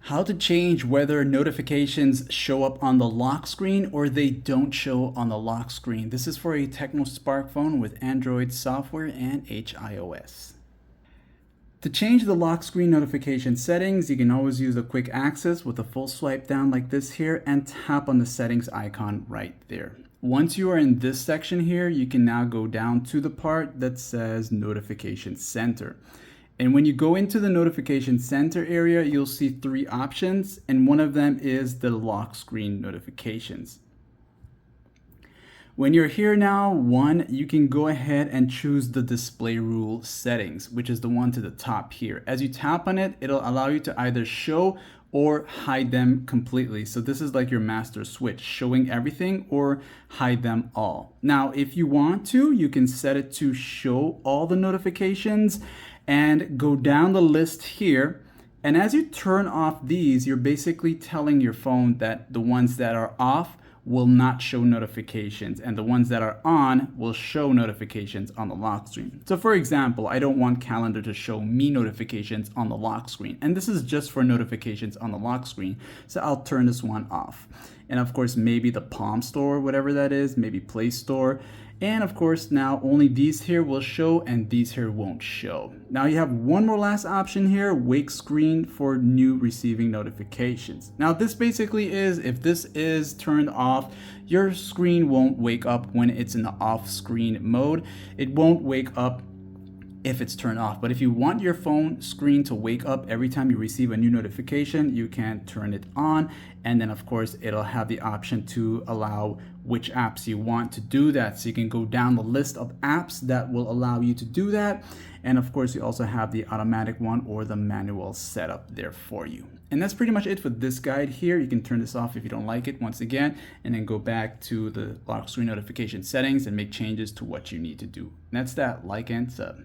How to change whether notifications show up on the lock screen or they don't show on the lock screen. This is for a Tecno Spark phone with Android software and HiOS. To change the lock screen notification settings, you can always use a quick access with a full swipe down like this here and tap on the settings icon right there. Once you are in this section here, you can now go down to the part that says Notification Center. And when you go into the notification center area, you'll see three options, and one of them is the lock screen notifications. When you're here now, you can go ahead and choose the display rule settings, which is the one to the top here. As you tap on it, it'll allow you to either show or hide them completely. So this is like your master switch, showing everything or hide them all. Now, if you want to, you can set it to show all the notifications and go down the list here. And as you turn off these, you're basically telling your phone that the ones that are off will not show notifications and the ones that are on will show notifications on the lock screen. So for example, I don't want calendar to show me notifications on the lock screen. And this is just for notifications on the lock screen. So I'll turn this one off. And of course, maybe the Palm Store, whatever that is, maybe Play Store. And of course, now only these here will show and these here won't show. Now you have one more last option here, wake screen for new receiving notifications. Now this basically is, if this is turned off, your screen won't wake up when it's in the off screen mode. It won't wake up if it's turned off. But if you want your phone screen to wake up every time you receive a new notification, you can turn it on. And then of course, it'll have the option to allow which apps you want to do that. So you can go down the list of apps that will allow you to do that. And of course, you also have the automatic one or the manual setup there for you. And that's pretty much it for this guide here. You can turn this off if you don't like it once again, and then go back to the lock screen notification settings and make changes to what you need to do. And that's that. Like and sub.